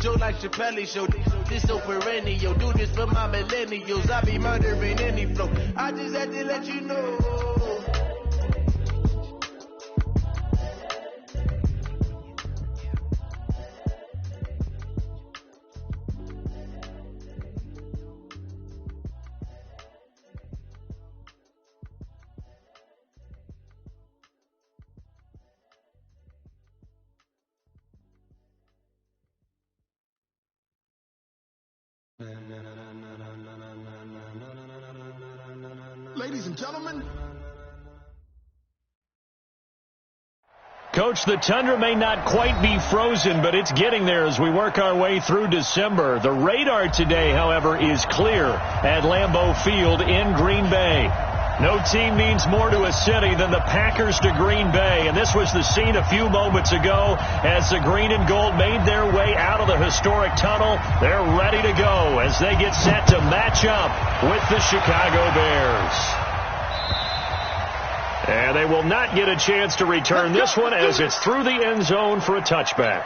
joke like Chappelle Show. This so perennial. Do this for my millennials. I be murdering any flow. I just had to let you know. Ladies and gentlemen. Coach, the tundra may not quite be frozen, but it's getting there as we work our way through December. The radar today, however, is clear at Lambeau Field in Green Bay. No team means more to a city than the Packers to Green Bay, and this was the scene a few moments ago as the green and gold made their way out of the historic tunnel. They're ready to go as they get set to match up with the Chicago Bears. And they will not get a chance to return this one as it's through the end zone for a touchback.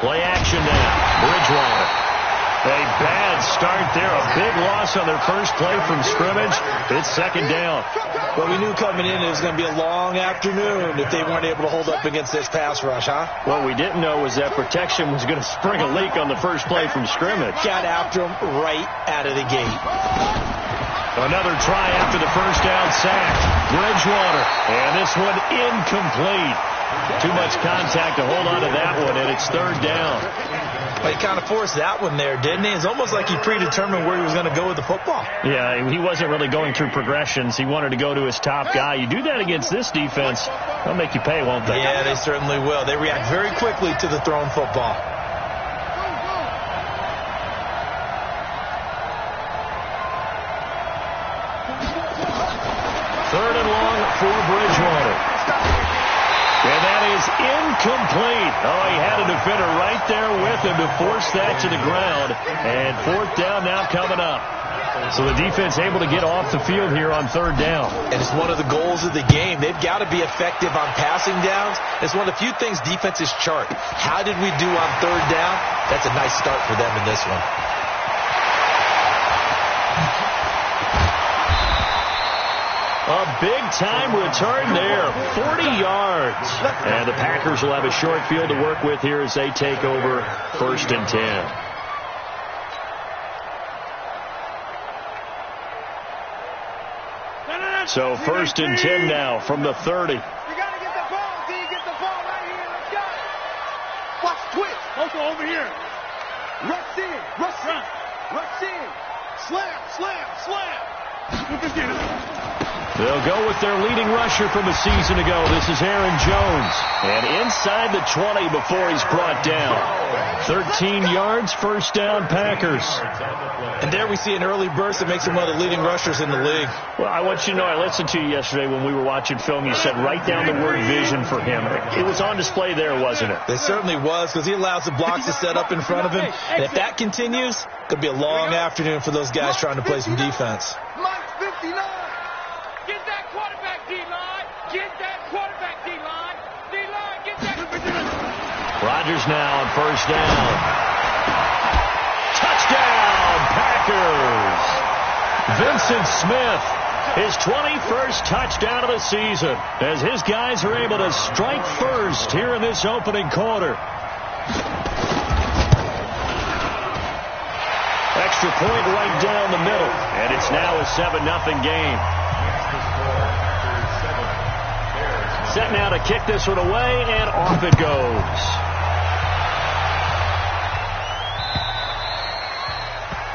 Play action now. Bridgewater. A bad start there. A big loss on their first play from scrimmage. It's second down. Well, we knew coming in it was going to be a long afternoon if they weren't able to hold up against this pass rush, huh? What we didn't know was that protection was going to spring a leak on the first play from scrimmage. Got after him right out of the gate. Another try after the first down sack. Bridgewater. And this one incomplete. Too much contact to hold on to that one, and it's third down. Well, he kind of forced that one there, didn't he? It's almost like he predetermined where he was going to go with the football. Yeah, he wasn't really going through progressions. He wanted to go to his top guy. You do that against this defense, they'll make you pay, won't they? Yeah, they certainly will. They react very quickly to the thrown football. Third and long for Bridgewater. And that is incomplete. Oh, he had a defender right there with him to force that to the ground. And fourth down now coming up. So the defense able to get off the field here on third down. And it's one of the goals of the game. They've got to be effective on passing downs. It's one of the few things defenses chart. How did we do on third down? That's a nice start for them in this one. A big-time return there, 40 yards. And the Packers will have a short field to work with here as they take over first and 10. So first and 10 now from the 30. You got to get the ball. Do you get the ball right here? Let's go. Watch the twist. Also over here. Rush in. Rush in. Rush in. Slam, slam, slam. They'll go with their leading rusher from a season ago. This is Aaron Jones. And inside the 20 before he's brought down. 13 yards, first down, Packers. And there we see an early burst that makes him one of the leading rushers in the league. Well, I want you to know, I listened to you yesterday when we were watching film. You said write down the word vision for him. It was on display there, wasn't it? It certainly was, because he allows the blocks to set up in front of him. And if that continues, it could be a long afternoon for those guys trying to play some defense. Mike 59. Get that quarterback, D-line. Get that quarterback, D-line. D-line, get that. Rodgers now on first down. Touchdown, Packers. Vincent Smith, his 21st touchdown of the season, as his guys are able to strike first here in this opening quarter. Extra point right down the middle, and it's now a 7-0 game. Set now to kick this one away, and off it goes.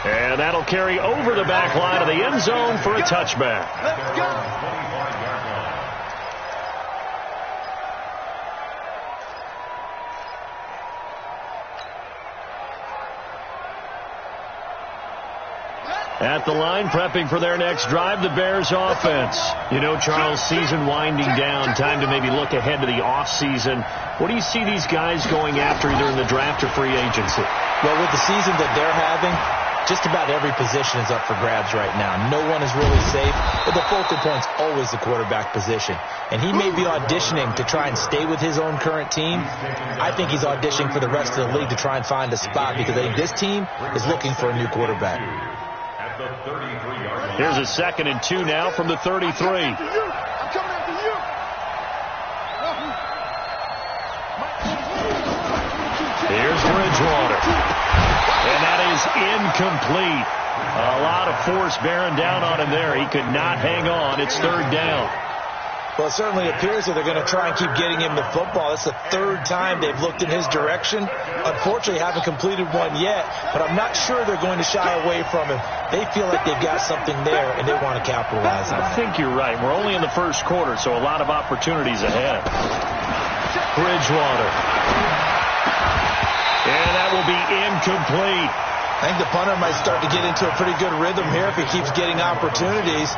And that'll carry over the back line of the end zone for a touchback. Let's go. At the line, prepping for their next drive, the Bears offense. You know, Charles, season winding down, time to maybe look ahead to the offseason. What do you see these guys going after either in the draft or free agency? Well, with the season that they're having, just about every position is up for grabs right now. No one is really safe, but the focal point's always the quarterback position. And he may be auditioning to try and stay with his own current team. I think he's auditioning for the rest of the league to try and find a spot because I think this team is looking for a new quarterback. Here's a 2nd and 2 now from the 33. Here's Bridgewater. And that is incomplete. A lot of force bearing down on him there. He could not hang on. It's 3rd down. Well, it certainly appears that they're going to try and keep getting him the football. It's the 3rd time they've looked in his direction. Unfortunately, haven't completed one yet, but I'm not sure they're going to shy away from him. They feel like they've got something there, and they want to capitalize on it. I think you're right. We're only in the first quarter, so a lot of opportunities ahead. Bridgewater. And that will be incomplete. I think the punter might start to get into a pretty good rhythm here if he keeps getting opportunities.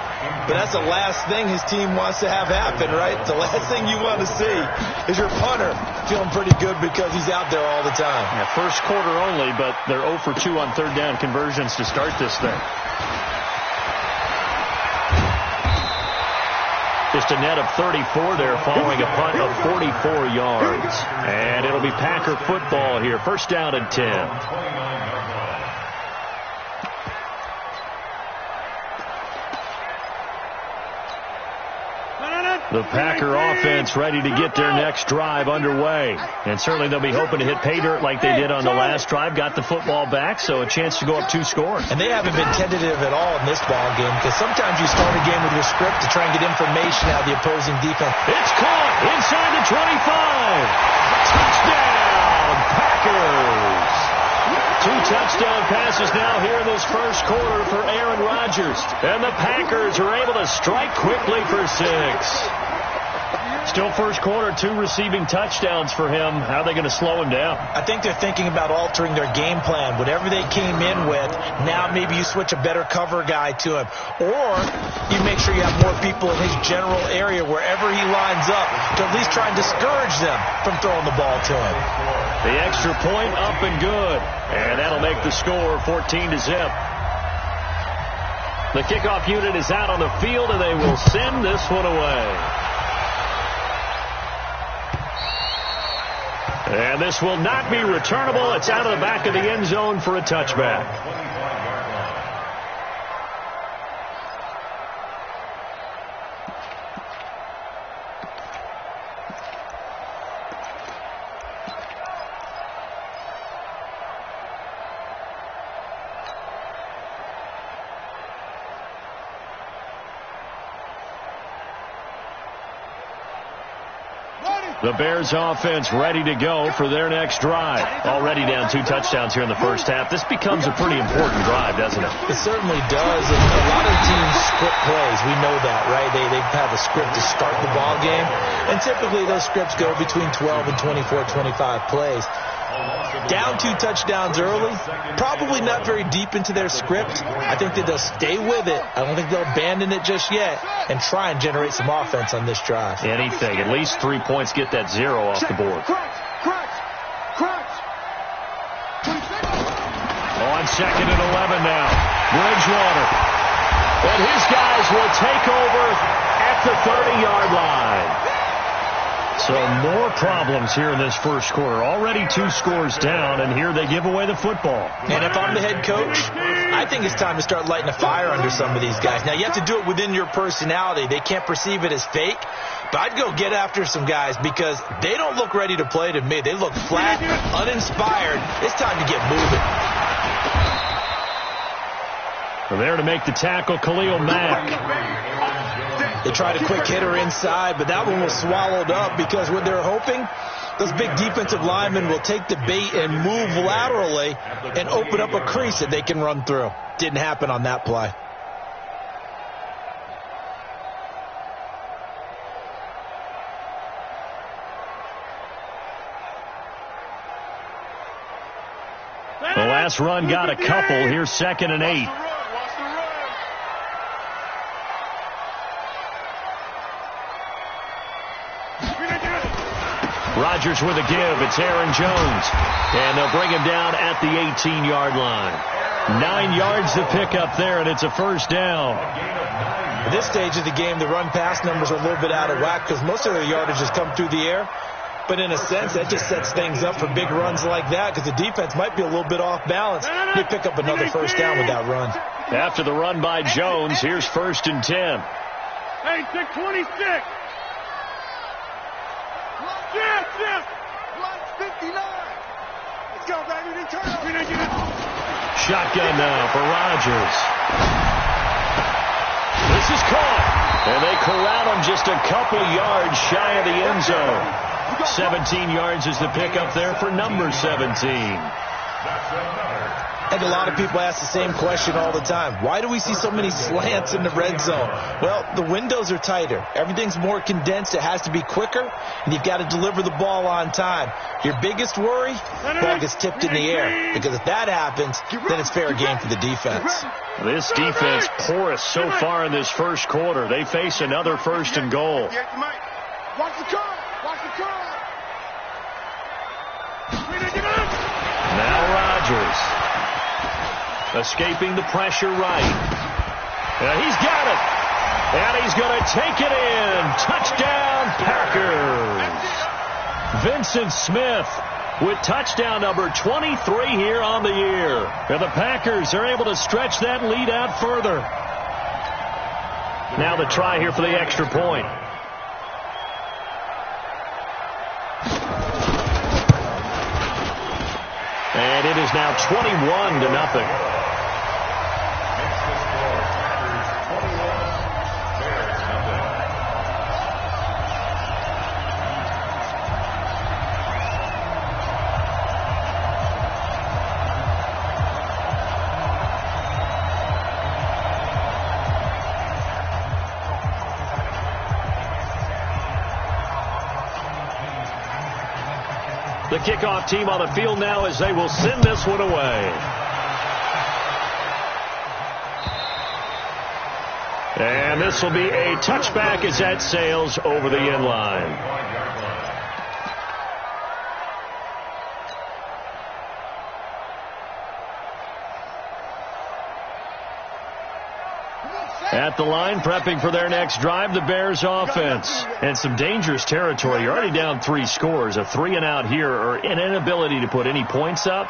But that's the last thing his team wants to have happen, right? The last thing you want to see is your punter feeling pretty good because he's out there all the time. Yeah, first quarter only, but they're 0 for 2 on 3rd down conversions to start this thing. Just a net of 34 there following a punt of 44 yards. And it'll be Packer football here. 1st down and 10. The Packer offense ready to get their next drive underway. And certainly they'll be hoping to hit pay dirt like they did on the last drive. Got the football back, so a chance to go up 2 scores. And they haven't been tentative at all in this ball game because sometimes you start a game with your script to try and get information out of the opposing defense. It's caught inside the 25. Touchdown, Packers. 2 touchdown passes now here in this first quarter for Aaron Rodgers. And the Packers are able to strike quickly for 6. Still first quarter, 2 receiving touchdowns for him. How are they going to slow him down? I think they're thinking about altering their game plan. Whatever they came in with, now maybe you switch a better cover guy to him. Or you make sure you have more people in his general area wherever he lines up to at least try and discourage them from throwing the ball to him. The extra point up and good. And that'll make the score 14-0. The kickoff unit is out on the field, and they will send this one away. And this will not be returnable. It's out of the back of the end zone for a touchback. The Bears offense ready to go for their next drive. Already down 2 touchdowns here in the first half. This becomes a pretty important drive, doesn't it? It certainly does. And a lot of teams script plays. We know that, right? They have a script to start the ball game. And typically those scripts go between 12 and 24, 25 plays. Down 2 touchdowns early, probably not very deep into their script. I think that they'll stay with it. I don't think they'll abandon it just yet and try and generate some offense on this drive. Anything. At least 3 points, get that 0 off the board. On 2nd and 11 now. Bridgewater. And his guys will take over at the 30-yard line. So more problems here in this first quarter. Already 2 scores down, and here they give away the football. And if I'm the head coach, I think it's time to start lighting a fire under some of these guys. Now, you have to do it within your personality. They can't perceive it as fake. But I'd go get after some guys because they don't look ready to play to me. They look flat, uninspired. It's time to get moving. There to make the tackle, Khalil Mack. They tried a quick hitter inside, but that one was swallowed up because what they're hoping, those big defensive linemen will take the bait and move laterally and open up a crease that they can run through. Didn't happen on that play. The last run got a couple. Here's 2nd and 8. Rodgers with a give. It's Aaron Jones. And they'll bring him down at the 18-yard line. 9 yards to pick up there, and it's a first down. At this stage of the game, the run-pass numbers are a little bit out of whack because most of their yardage has come through the air. But in a sense, that just sets things up for big runs like that because the defense might be a little bit off balance. They pick up another first down with that run. After the run by Jones, here's 1st and 10. Hey, 626. Yes. 59. Let's go, baby. Shotgun now for Rodgers. This is caught. And they corral him just a couple yards shy of the end zone. 17 yards is the pickup there for number 17. I think a lot of people ask the same question all the time. Why do we see so many slants in the red zone? Well, the windows are tighter. Everything's more condensed. It has to be quicker, and you've got to deliver the ball on time. Your biggest worry, ball gets tipped in the air, because if that happens, then it's fair game for the defense. This defense porous so far in this first quarter. They face another 1st and goal. Watch the car. Now Rodgers. Escaping the pressure right. And he's got it. And he's going to take it in. Touchdown, Packers. Vincent Smith with touchdown number 23 here on the year. And the Packers are able to stretch that lead out further. Now the try here for the extra point. And it is now 21-0. The kickoff team on the field now as they will send this one away. And this will be a touchback as that sails over the end line. At the line, prepping for their next drive, the Bears offense. And some dangerous territory. You're already down 3 scores. A 3-and-out here, or an inability to put any points up.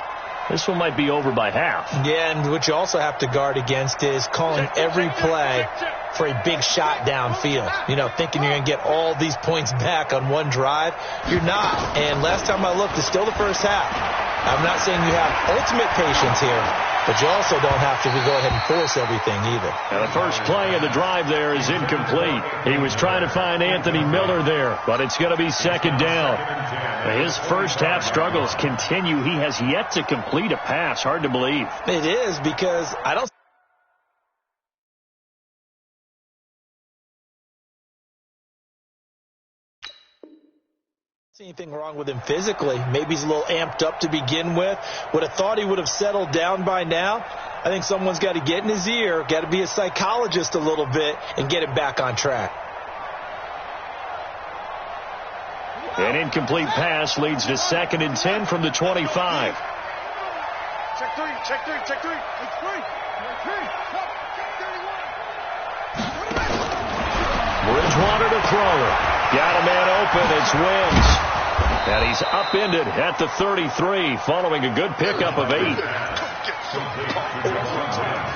This one might be over by half. Yeah, and what you also have to guard against is calling every play for a big shot downfield. You know, thinking you're going to get all these points back on one drive. You're not. And last time I looked, it's still the first half. I'm not saying you have ultimate patience here, but you also don't have to go ahead and force everything either. And the first play of the drive there is incomplete. He was trying to find Anthony Miller there, but it's going to be 2nd down. His first half struggles continue. He has yet to complete a pass. Hard to believe. It is, because I don't see anything wrong with him physically. Maybe he's a little amped up to begin with. Would have thought he would have settled down by now. I think someone's got to get in his ear, got to be a psychologist a little bit, and get him back on track. An incomplete pass leads to 2nd and 10 from the 25. Check three. Bridgewater to throw it. Got a man open. It's Wims. And he's upended at the 33 following a good pickup of 8.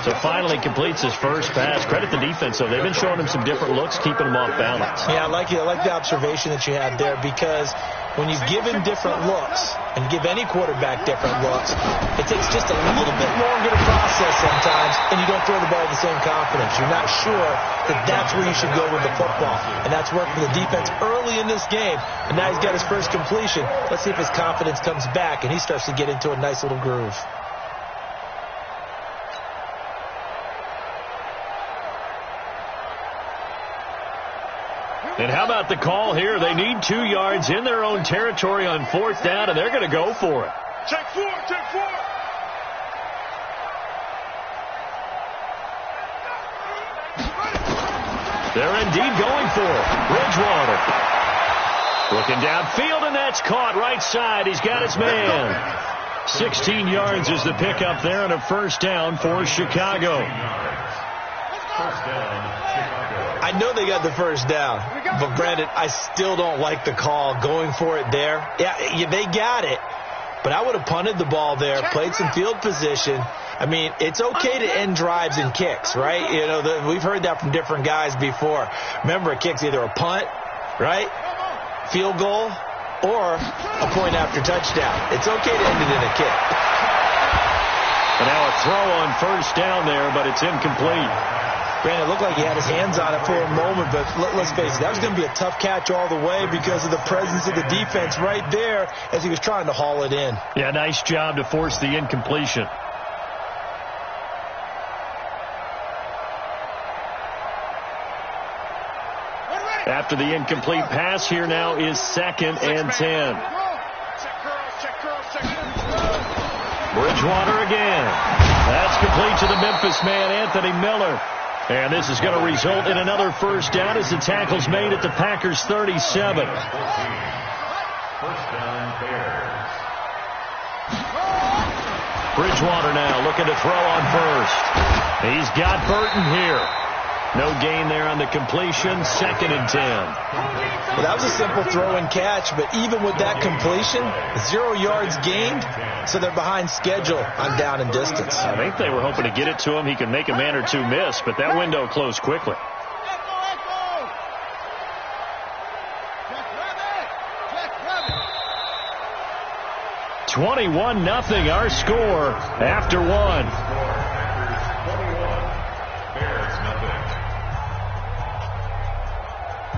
So finally completes his first pass. Credit the defense, though. They've been showing him some different looks, keeping him off balance. Yeah, I like the observation that you had there, because when you give him different looks and give any quarterback different looks, it takes just a little bit longer to process sometimes, and you don't throw the ball with the same confidence. You're not sure that that's where you should go with the football. And that's worked for the defense early in this game. And now he's got his first completion. Let's see if his confidence comes back and he starts to get into a nice little groove. And how about the call here? They need 2 yards in their own territory on 4th down, and they're going to go for it. Check 4. They're indeed going for it. Bridgewater. Looking downfield, and that's caught right side. He's got his man. 16 yards is the pickup there, and a first down for Chicago. I know they got the first down, but Brandon, I still don't like the call going for it there. Yeah, they got it, but I would have punted the ball there, played some field position. I mean, it's okay to end drives and kicks, right? You know, we've heard that from different guys before. Remember, a kick's either a punt, right, field goal, or a point after touchdown. It's okay to end it in a kick. And now a throw on first down there, but it's incomplete. Brandon, it looked like he had his hands on it for a moment, but let's face it, that was going to be a tough catch all the way because of the presence of the defense right there as he was trying to haul it in. Yeah, nice job to force the incompletion. After the incomplete pass, here now is 2nd and 10. Bridgewater again. That's complete to the Memphis man, Anthony Miller. And this is going to result in another first down as the tackle's made at the Packers' 37. Bridgewater now looking to throw on first. He's got Burton here. No gain there on the completion. 2nd and 10. Well, that was a simple throw and catch, but even with that completion, 0 yards gained, so they're behind schedule on down and distance. I think they were hoping to get it to him. He could make a man or two miss, but that window closed quickly. $21-0 our score after one.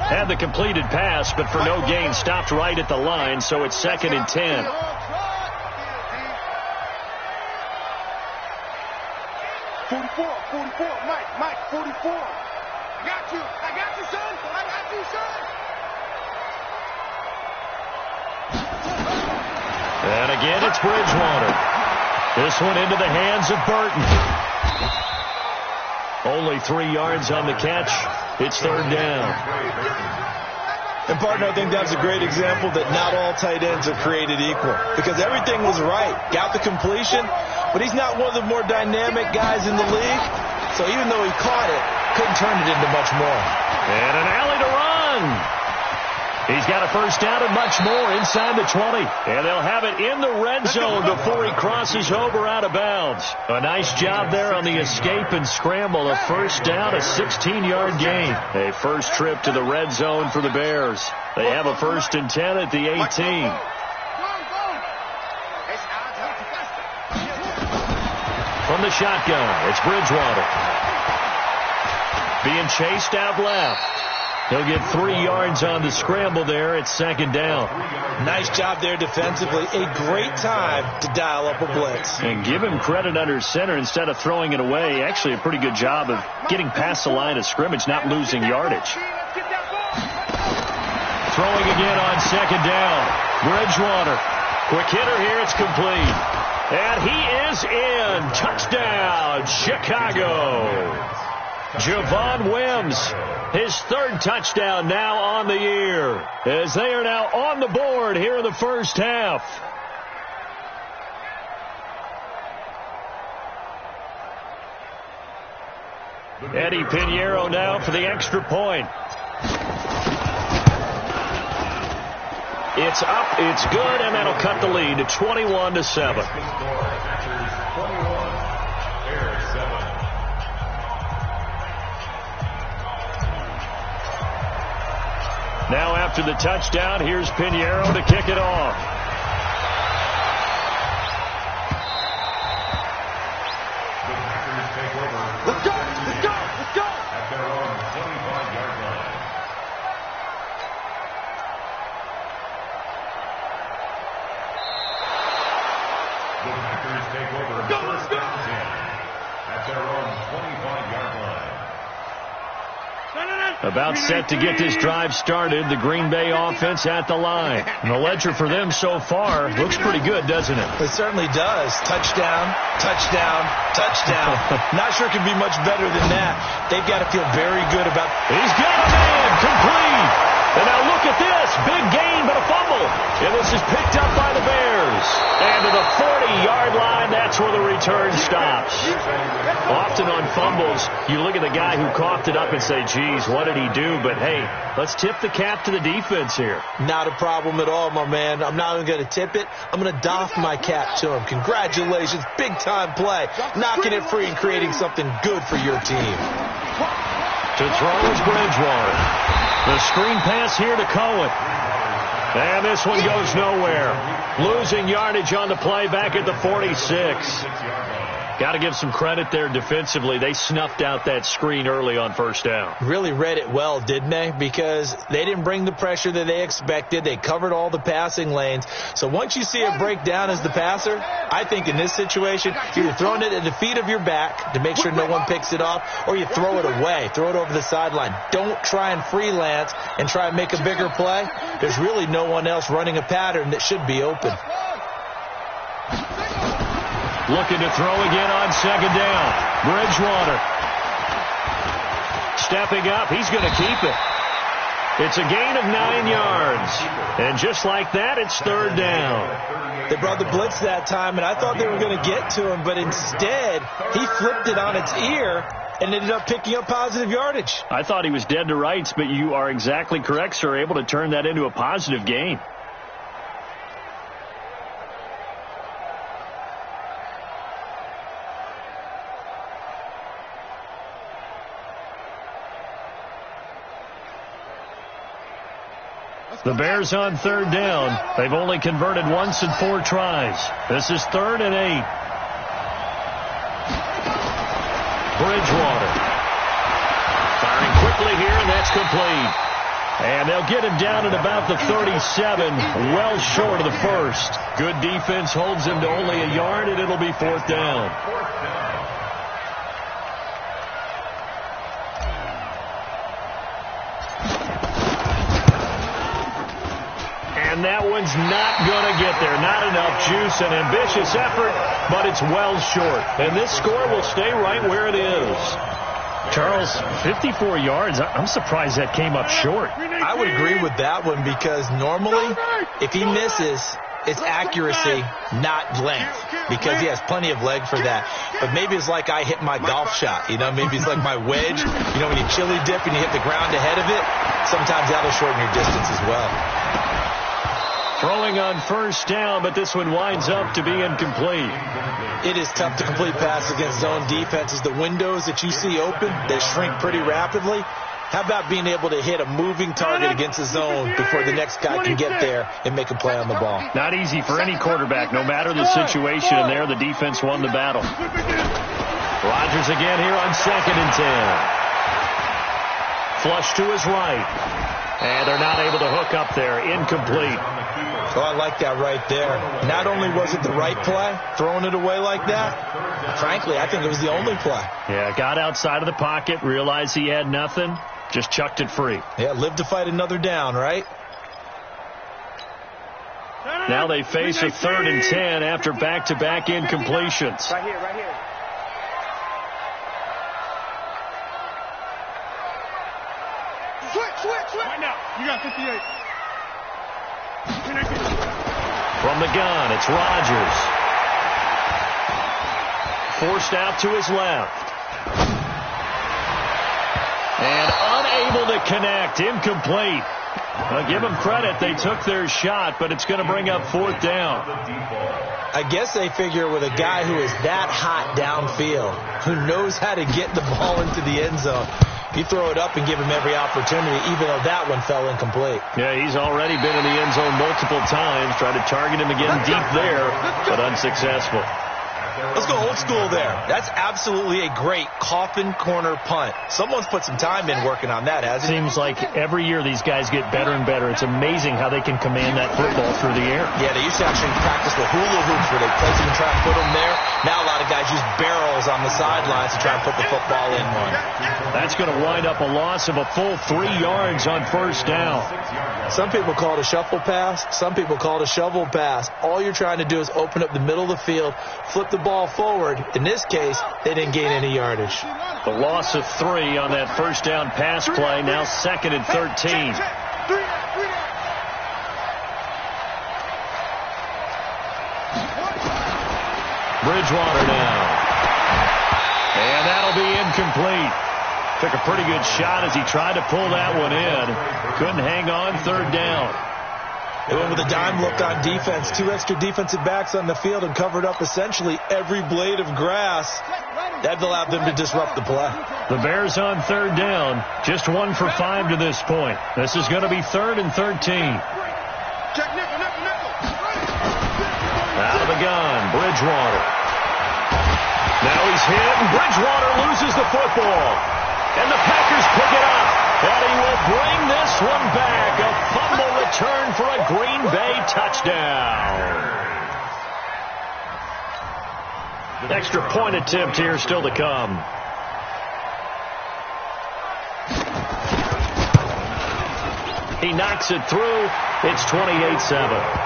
Had the completed pass, but for no gain, stopped right at the line, so it's 2nd and 10. 44, Mike, 44. I got you, son. I got you, son. And again, it's Bridgewater. This one into the hands of Burton. Only 3 yards on the catch. It's 3rd down. And, partner, I think that's a great example that not all tight ends are created equal because everything was right. Got the completion, but he's not one of the more dynamic guys in the league. So even though he caught it, couldn't turn it into much more. And an alley to run. He's got a first down and much more inside the 20. And they'll have it in the red zone before he crosses over out of bounds. A nice job there on the escape and scramble. A first down, a 16-yard gain. A first trip to the red zone for the Bears. They have a 1st and 10 at the 18. From the shotgun, it's Bridgewater. Being chased out left. He'll get 3 yards on the scramble there at 2nd down. Nice job there defensively. A great time to dial up a blitz. And give him credit under center instead of throwing it away. Actually a pretty good job of getting past the line of scrimmage, not losing yardage. Throwing again on 2nd down. Bridgewater. Quick hitter here. It's complete. And he is in. Touchdown, Chicago. Javon Wims, his 3rd touchdown now on the year, as they are now on the board here in the first half. Eddie Pinheiro now for the extra point. It's up, it's good, and that'll cut the lead to 21-7. Now after the touchdown, here's Pinheiro to kick it off. Let's go. At their own 25-yard line. The Packers take over first and 10 at their own 25-yard line. About set to get this drive started. The Green Bay offense at the line. And the ledger for them so far looks pretty good, doesn't it? It certainly does. Touchdown, touchdown, touchdown. Not sure it could be much better than that. They've got to feel very good about. He's got a man complete. And now look at this. Big gain, but a fumble. And this is picked up by the Bears. And to the 40-yard line, that's where the return stops. Often on fumbles, you look at the guy who coughed it up and say, geez, what did he do? But, hey, let's tip the cap to the defense here. Not a problem at all, my man. I'm not even going to tip it. I'm going to doff my cap to him. Congratulations. Big-time play. Knocking it free and creating something good for your team. To throw is Bridgewater. The screen pass here to Cohen. And this one goes nowhere. Losing yardage on the play back at the 46. Got to give some credit there defensively. They snuffed out that screen early on first down. Really read it well, didn't they? Because they didn't bring the pressure that they expected. They covered all the passing lanes. So once you see it break down as the passer, I think in this situation, you're either throwing it at the feet of your back to make sure no one picks it off, or you throw it away. Throw it over the sideline. Don't try and freelance and try and make a bigger play. There's really no one else running a pattern that should be open. Looking to throw again on second down. Bridgewater. Stepping up. He's going to keep it. It's a gain of 9 yards. And just like that, it's third down. They brought the blitz that time, and I thought they were going to get to him, but instead, he flipped it on its ear and ended up picking up positive yardage. I thought he was dead to rights, but you are exactly correct, sir. Able to turn that into a positive gain. The Bears on third down. They've only converted once in 4 tries. This is 3rd and 8. Bridgewater. Firing quickly here, and that's complete. And they'll get him down at about the 37, well short of the first. Good defense holds him to only a yard, and it'll be 4th down. And that one's not going to get there. Not enough juice. An ambitious effort, but it's well short. And this score will stay right where it is. Charles, 54 yards. I'm surprised that came up short. I would agree with that one because normally, if he misses, it's accuracy, not length, because he has plenty of leg for that. But maybe it's like I hit my golf shot. You know, maybe it's like my wedge. You know, when you chili dip and you hit the ground ahead of it, sometimes that'll shorten your distance as well. Throwing on first down, but this one winds up to be incomplete. It is tough to complete passes against zone defenses. The windows that you see open, they shrink pretty rapidly. How about being able to hit a moving target against the zone before the next guy can get there and make a play on the ball? Not easy for any quarterback, no matter the situation. And there, the defense won the battle. Rodgers again here on 2nd and 10. Flush to his right. And they're not able to hook up there. Incomplete. Oh, I like that right there. Not only was it the right play, throwing it away like that, frankly, I think it was the only play. Yeah, got outside of the pocket, realized he had nothing, just chucked it free. Yeah, live to fight another down, right? Now they face a 3rd and 10 after back-to-back incompletions. Right here, right here. Switch. Right now. You got 58. From the gun, it's Rodgers. Forced out to his left. And unable to connect. Incomplete. I'll give them credit. They took their shot, but it's going to bring up 4th down. I guess they figure with a guy who is that hot downfield, who knows how to get the ball into the end zone, you throw it up and give him every opportunity, even though that one fell incomplete. Yeah, he's already been in the end zone multiple times. Tried to target him again deep there, but unsuccessful. Let's go old school there. That's absolutely a great coffin corner punt. Someone's put some time in working on that, hasn't he? Seems like every year these guys get better and better. It's amazing how they can command that football through the air. Yeah, they used to actually practice the hula hoops where they place them and try and put them there. Now a lot of guys use barrels on the sidelines to try and put the football in one. That's going to wind up a loss of a full 3 yards on first down. Some people call it a shuffle pass. Some people call it a shovel pass. All you're trying to do is open up the middle of the field, flip the ball forward. In this case, they didn't gain any yardage. The loss of 3 on that first down pass play. Now 2nd and 13. Bridgewater now. And that'll be incomplete. Took a pretty good shot as he tried to pull that one in. Couldn't hang on. Third down. They went with a dime look on defense. 2 extra defensive backs on the field and covered up essentially every blade of grass. That allowed them to disrupt the play. The Bears on third down. Just 1 for 5 to this point. This is going to be 3rd and 13. Out of the gun, Bridgewater. Now he's hit, and Bridgewater loses the football. And the Packers pick it up. And he will bring this one back. A fumble return for a Green Bay touchdown. Extra point attempt here still to come. He knocks it through. It's 28-7.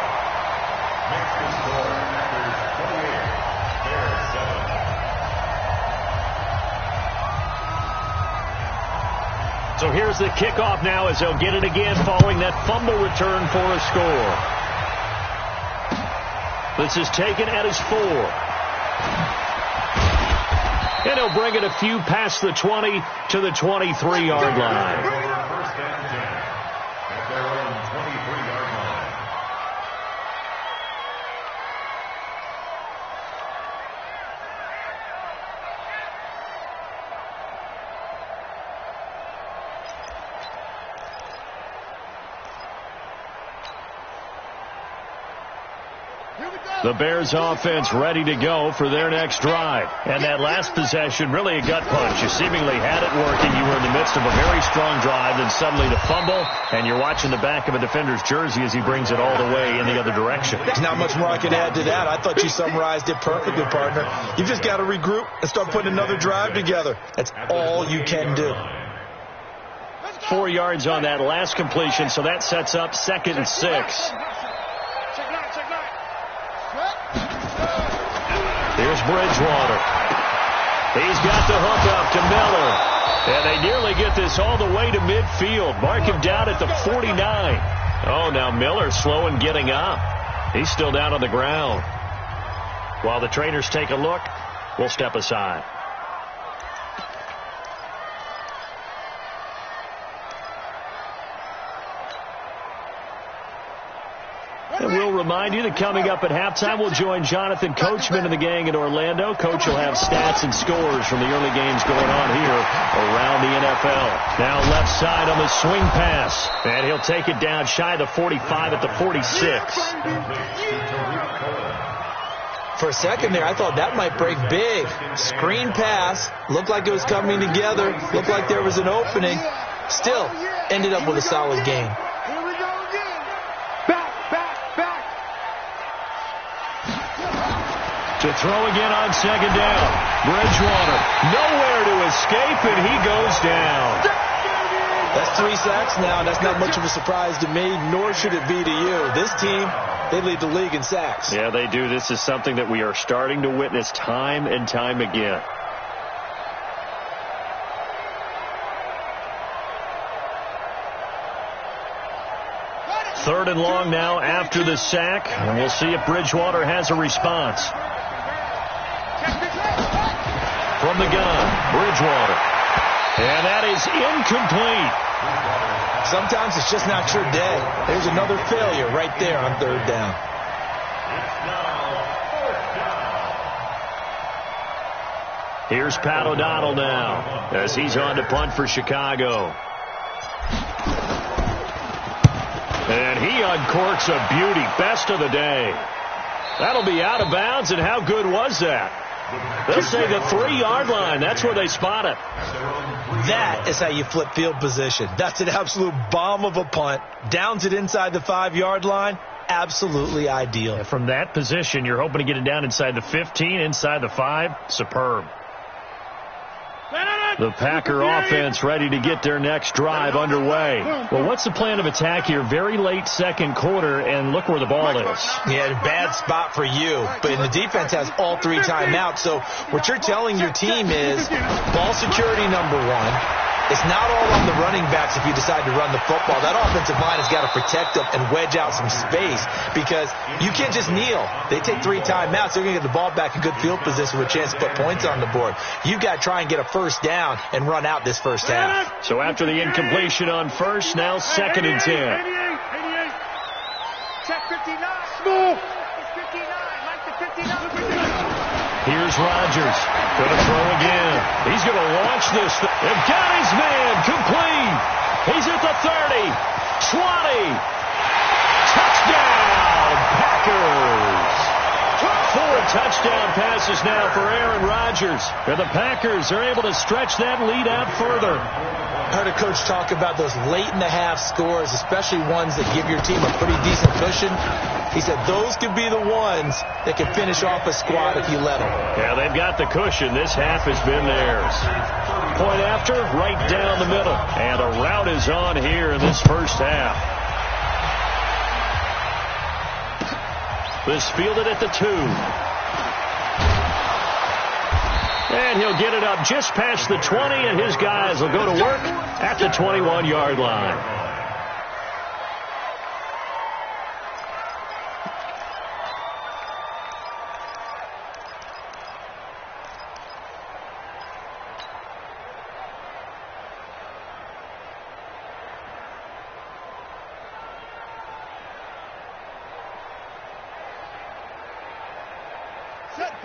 So here's the kickoff now as they'll get it again following that fumble return for a score. This is taken at his 4. And he'll bring it a few past the 20 to the 23-yard line. First and 10 at their own 23-yard line. The Bears offense ready to go for their next drive. And that last possession, really a gut punch. You seemingly had it working. You were in the midst of a very strong drive, then suddenly the fumble, and you're watching the back of a defender's jersey as he brings it all the way in the other direction. There's not much more I can add to that. I thought you summarized it perfectly, partner. You've just got to regroup and start putting another drive together. That's all you can do. 4 yards on that last completion, so that sets up 2nd and 6. Here's Bridgewater. He's got the hook up to Miller. And they nearly get this all the way to midfield. Mark him down at the 49. Oh, now Miller slow in getting up. He's still down on the ground. While the trainers take a look, we'll step aside. And we'll remind you that coming up at halftime, we'll join Jonathan Coachman and the gang in Orlando. Coach will have stats and scores from the early games going on here around the NFL. Now left side on the swing pass. And he'll take it down shy of the 45 at the 46. For a second there, I thought that might break big. Screen pass. Looked like it was coming together. Looked like there was an opening. Still, ended up with a solid game. To throw again on 2nd down. Bridgewater nowhere to escape, and he goes down. That's 3 sacks now. That's not much of a surprise to me, nor should it be to you. This team, they lead the league in sacks. Yeah, they do. This is something that we are starting to witness time and time again. Third and long now after the sack, and we'll see if Bridgewater has a response. From the gun, Bridgewater. And that is incomplete. Sometimes it's just not your day. There's another failure right there on 3rd down. Here's Pat O'Donnell now as he's on to punt for Chicago. And he uncorks a beauty. Best of the day. That'll be out of bounds, and how good was that? They'll say the 3-yard line. That's where they spot it. That is how you flip field position. That's an absolute bomb of a punt. Downs it inside the 5-yard line. Absolutely ideal. And from that position, you're hoping to get it down inside the 15, inside the 5. Superb. The Packer offense ready to get their next drive underway. Well, what's the plan of attack here? Very late second quarter, and look where the ball is. Yeah, bad spot for you. But the defense has all 3 timeouts. So what you're telling your team is ball security number 1. It's not all on the running backs if you decide to run the football. That offensive line has got to protect them and wedge out some space because you can't just kneel. They take 3 timeouts. They're going to get the ball back in good field position with a chance to put points on the board. You've got to try and get a first down and run out this first half. So after the incompletion on first, now 2nd and 10. 88. Check 59. Smooth. 59. Like the 59. Here's Rodgers. Going to throw again. He's going to launch this. They've got his man. Complete. He's at the 30. 20. Touchdown, Packers. 4 touchdown passes now for Aaron Rodgers. And the Packers are able to stretch that lead out further. I heard a coach talk about those late-in-the-half scores, especially ones that give your team a pretty decent cushion. He said those could be the ones that can finish off a squad if you let them. Yeah, they've got the cushion. This half has been theirs. Point after, right down the middle. And a rout is on here in this first half. This fielded at the 2. And he'll get it up just past the 20, and his guys will go to work at the 21-yard line.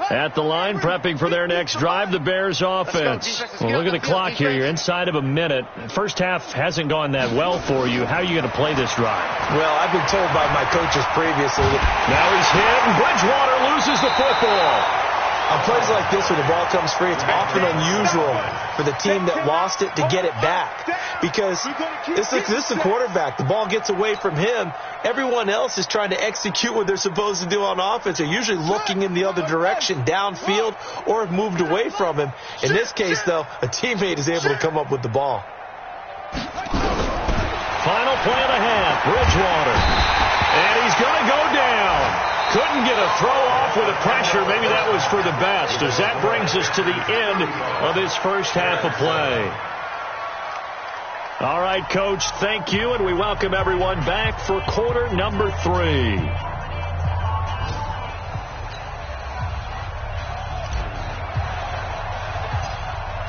At the line, prepping for their next drive, the Bears offense. Well, look at the clock here. You're inside of a minute. First half hasn't gone that well for you. How are you going to play this drive? Well, I've been told by my coaches previously. Now he's hit, and Bridgewater loses the football. On plays like this where the ball comes free, it's often unusual for the team that lost it to get it back. Because this is the quarterback. The ball gets away from him. Everyone else is trying to execute what they're supposed to do on offense. They're usually looking in the other direction, downfield, or have moved away from him. In this case, though, a teammate is able to come up with the ball. Final play of the half, Bridgewater. And he's going to go down. Couldn't get a throw off with the pressure. Maybe that was for the best, as that brings us to the end of this first half of play. All right, Coach, thank you, and we welcome everyone back for quarter number 3.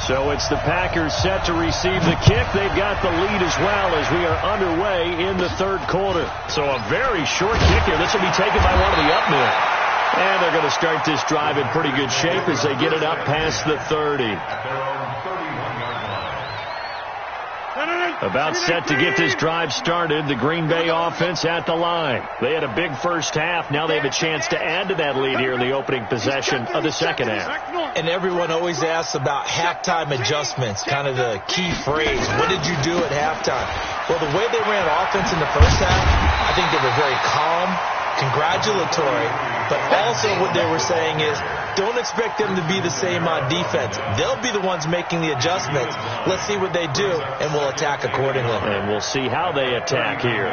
So it's the Packers set to receive the kick. They've got the lead as well as we are underway in the third quarter. So a very short kick here. This will be taken by one of the up men. And they're going to start this drive in pretty good shape as they get it up past the 30. About set to get this drive started. The Green Bay offense at the line. They had a big first half. Now they have a chance to add to that lead here in the opening possession of the second half. And everyone always asks about halftime adjustments, kind of the key phrase. What did you do at halftime? Well, the way they ran offense in the first half, I think they were very calm, congratulatory, but also what they were saying is, don't expect them to be the same on defense. They'll be the ones making the adjustments. Let's see what they do, and we'll attack accordingly. And we'll see how they attack here.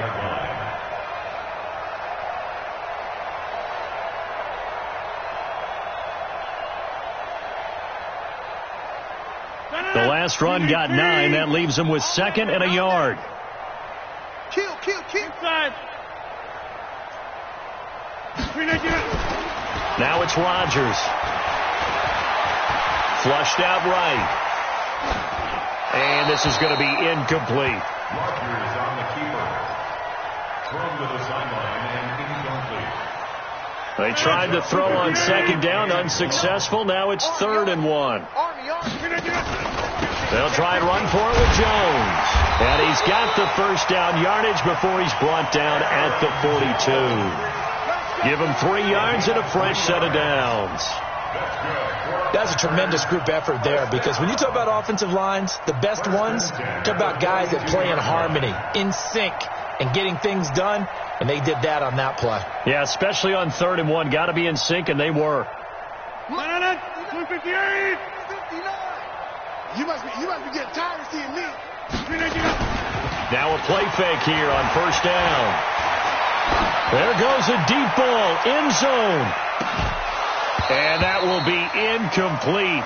The last run got 9. That leaves them with 2nd and a yard. Kill. Inside. Now it's Rodgers. Flushed out right. And this is going to be incomplete. Rodgers on the keeper. Thrown to the sideline and incomplete. They tried to throw on second down, unsuccessful. Now it's 3rd and 1. They'll try and run for it with Jones. And he's got the first down yardage before he's brought down at the 42. Give him 3 yards and a fresh set of downs. That's a tremendous group effort there, because when you talk about offensive lines, the best ones, talk about guys that play in harmony, in sync, and getting things done, and they did that on that play. Yeah, especially on 3rd and 1. Got to be in sync, and they were. 258. You must be getting tired of seeing me. Now a play fake here on first down. There goes a deep ball, end zone. And that will be incomplete.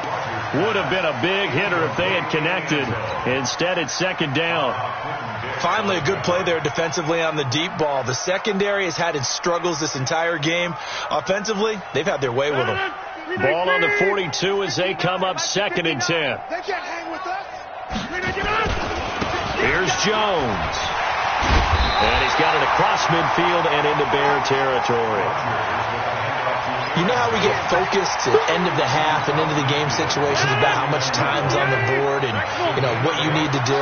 Would have been a big hitter if they had connected. Instead, it's second down. Finally, a good play there defensively on the deep ball. The secondary has had its struggles this entire game. Offensively, they've had their way with them. Ball on the 42 as they come up 2nd and 10. They can't hang with us. Here's Jones. And he's got it across midfield and into Bear territory. You know how we get focused at the end of the half and into the game situations about how much time's on the board and, you know, what you need to do?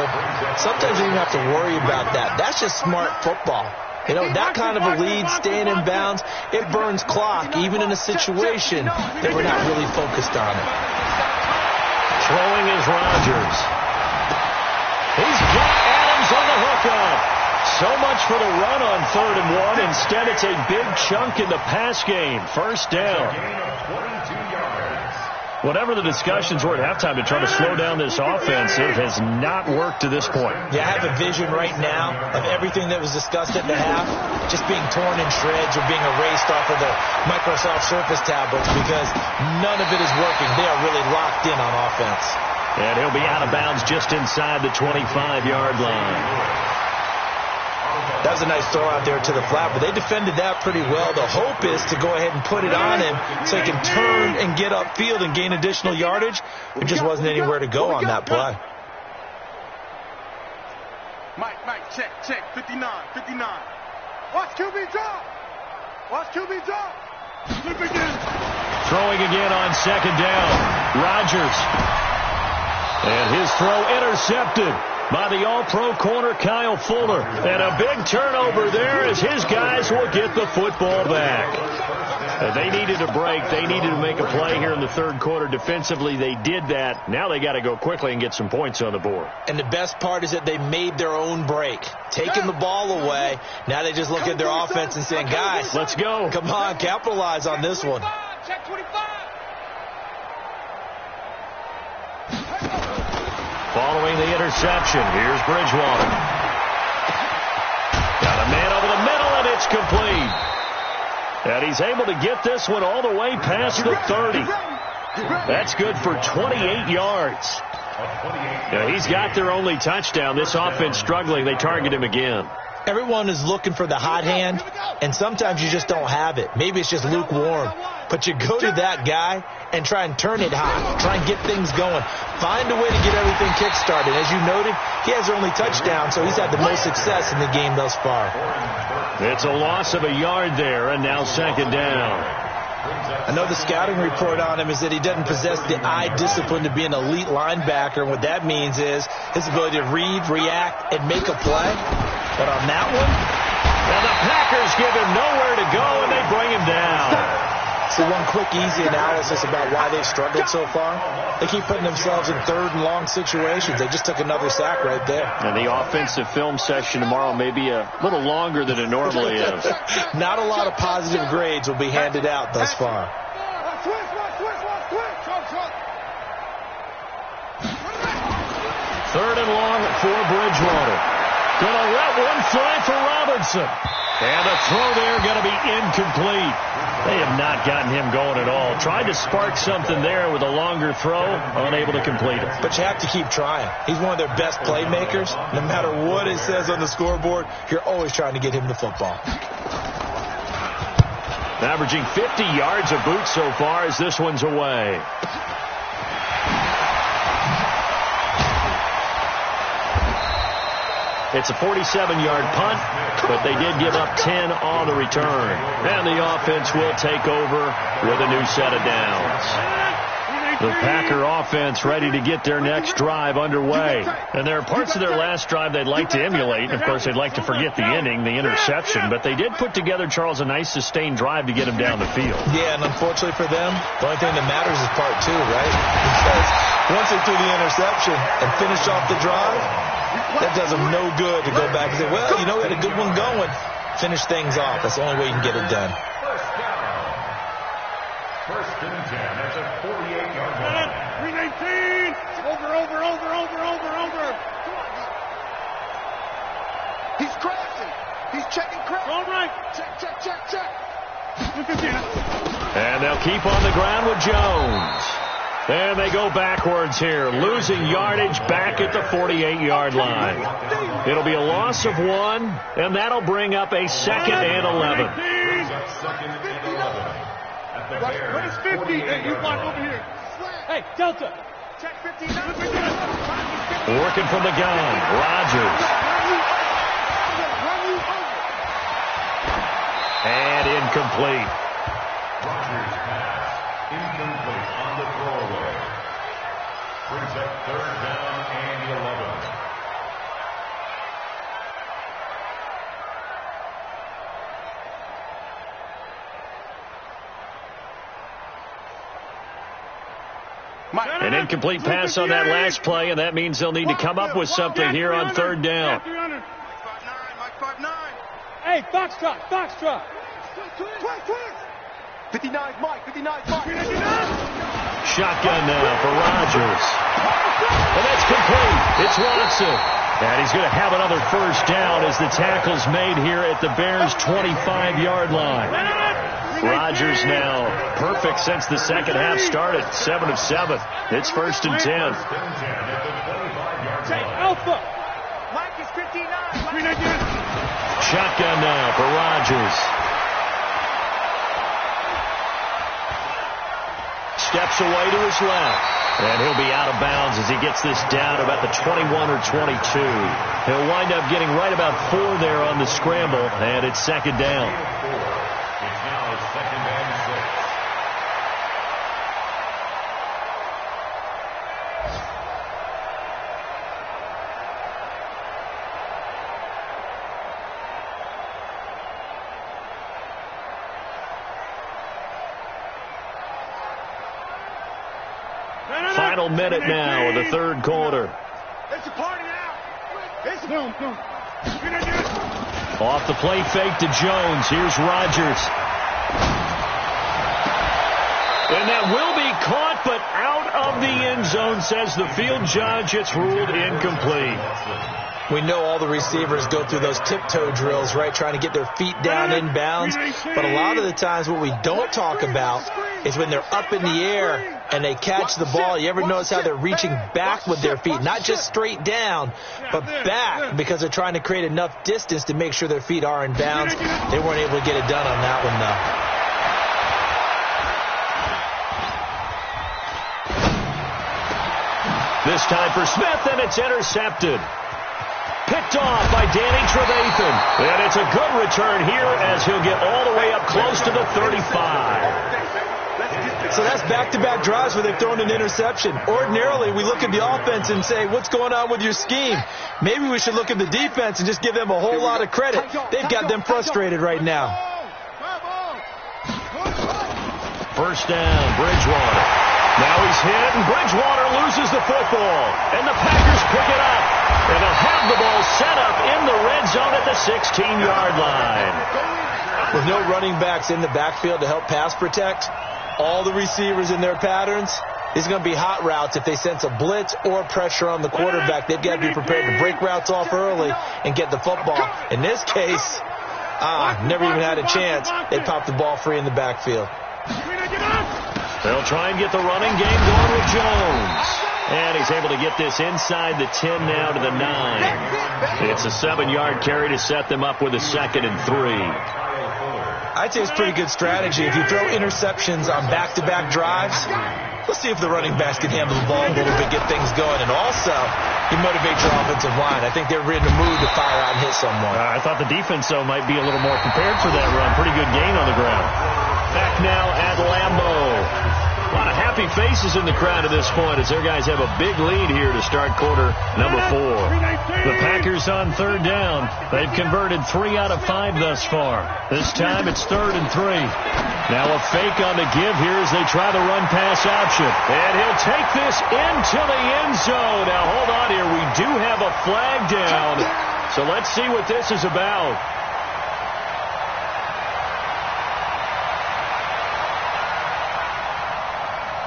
Sometimes you don't have to worry about that. That's just smart football. You know, that kind of a lead, staying in bounds, it burns clock, even in a situation that we're not really focused on it. Throwing is Rodgers. He's got Adams on the hookup. So much for the run on 3rd and 1. Instead, it's a big chunk in the pass game. First down. Whatever the discussions were at halftime to try to slow down this offense, it has not worked to this point. Yeah, I have a vision right now of everything that was discussed at the half just being torn in shreds or being erased off of the Microsoft Surface tablets because none of it is working. They are really locked in on offense. And he'll be out of bounds just inside the 25-yard line. That was a nice throw out there to the flat, but they defended that pretty well. The hope is to go ahead and put it on him so he can turn and get upfield and gain additional yardage. There just wasn't anywhere to go on that play. Mike, check, 59. Watch QB drop. Watch QB drop. Look again. Throwing again on 2nd down. Rodgers. And his throw intercepted by the all-pro corner Kyle Fuller. And a big turnover there as his guys will get the football back. They needed a break. They needed to make a play here in the 3rd quarter. Defensively, they did that. Now they got to go quickly and get some points on the board. And the best part is that they made their own break. Taking the ball away. Now they just look at their offense and saying, guys, let's go. Come on, capitalize on this one. Check 25. Following the interception, here's Bridgewater. Got a man over the middle, and it's complete. And he's able to get this one all the way past the 30. That's good for 28 yards. Yeah, he's got their only touchdown. This offense struggling. They target him again. Everyone is looking for the hot hand, and sometimes you just don't have it. Maybe it's just lukewarm. But you go to that guy and try and turn it hot. Try and get things going. Find a way to get everything kick-started. As you noted, he has their only touchdown, so he's had the most success in the game thus far. It's a loss of a yard there, and now 2nd down. I know the scouting report on him is that he doesn't possess the eye discipline to be an elite linebacker. And what that means is his ability to read, react, and make a play. But on that one, and the Packers give him nowhere to go, and they bring him down. So one quick, easy analysis about why they've struggled so far. They keep putting themselves in 3rd and long situations. They just took another sack right there. And the offensive film session tomorrow may be a little longer than it normally is. Not a lot of positive grades will be handed out thus far. Third and long for Bridgewater. Gonna let one fly for Robinson. And the throw there going to be incomplete. They have not gotten him going at all. Tried to spark something there with a longer throw, unable to complete it. But you have to keep trying. He's one of their best playmakers. No matter what it says on the scoreboard, you're always trying to get him the football. Averaging 50 yards a boot so far as this one's away. It's a 47-yard punt, but they did give up 10 on the return. And the offense will take over with a new set of downs. The Packer offense ready to get their next drive underway. And there are parts of their last drive they'd like to emulate. Of course, they'd like to forget the ending, the interception. But they did put together, Charles, a nice sustained drive to get them down the field. Yeah, and unfortunately for them, the only thing that matters is part 2, right? Because once they threw the interception and finished off the drive, that does them no good to go back and say, well, you know, we had a good one going. Finish things off. That's the only way you can get it done. First and 10. That's a 48-yard line. 319. Over. He's crashing. He's checking crash. All right. Check. And they'll keep on the ground with Jones. And they go backwards here, losing yardage back at the 48-yard line. It'll be a loss of 1, and that'll bring up a 2nd and 11. What is 50? Hey, you block over here. Hey, Delta. Check 59. Working from the gun, Rodgers. And incomplete. Rodgers pass. Incomplete on the throwaway. Brings up 3rd down and 11. An incomplete pass on that last play, and that means they'll need to come up with something here on 3rd down. Hey, Foxtrot, Foxtrot. 59, Mike, 59, Mike. Shotgun now for Rodgers. And that's complete. It's Watson. And he's going to have another 1st down as the tackle's made here at the Bears' 25-yard line. Rodgers now perfect since the second half started. 7 of 7. It's 1st and 10. Hey, Alpha. Mike is 59. Shotgun now for Rodgers. Steps away to his left. And he'll be out of bounds as he gets this down about the 21 or 22. He'll wind up getting right about 4 there on the scramble, and it's 2nd down. It's now 2nd and 6. Final minute now of the 3rd quarter. It's a party out. It's a Off the play fake to Jones. Here's Rodgers. And that will be caught, but out of the end zone, says the field judge. It's ruled incomplete. We know all the receivers go through those tiptoe drills, right, trying to get their feet down in bounds. But a lot of the times what we don't talk about is when they're up in the air and they catch the ball. You ever notice how they're reaching back with their feet? Not just straight down, but back, because they're trying to create enough distance to make sure their feet are in bounds. They weren't able to get it done on that one, though. This time for Smith, and it's intercepted. Picked off by Danny Trevathan. And it's a good return here as he'll get all the way up close to the 35. So that's back-to-back drives where they've thrown an interception. Ordinarily, we look at the offense and say, what's going on with your scheme? Maybe we should look at the defense and just give them a whole lot of credit. They've got them frustrated right now. 1st down, Bridgewater. Now he's hit, and Bridgewater loses the football. And the Packers pick it up. And they'll have the ball set up in the red zone at the 16-yard line. With no running backs in the backfield to help pass protect, all the receivers in their patterns, these are going to be hot routes. If they sense a blitz or pressure on the quarterback, they've got to be prepared to break routes off early and get the football. In this case, never even had a chance. They popped the ball free in the backfield. They'll try and get the running game going with Jones. And he's able to get this inside the 10 now to the 9. It's a 7-yard carry to set them up with a 2nd and 3. I'd say it's pretty good strategy. If you throw interceptions on back-to-back drives, let's see if the running backs can handle the ball a little bit, get things going. And also, you motivate your offensive line. I think they're in the mood to fire out and hit someone. I thought the defense, though, might be a little more prepared for that run. Pretty good gain on the ground. Back now at Lambeau. A lot of happy faces in the crowd at this point as their guys have a big lead here to start quarter number 4. The Packers on 3rd down. They've converted 3 out of 5 thus far. This time it's 3rd and 3. Now a fake on the give here as they try the run-pass option. And he'll take this into the end zone. Now hold on here. We do have a flag down. So let's see what this is about.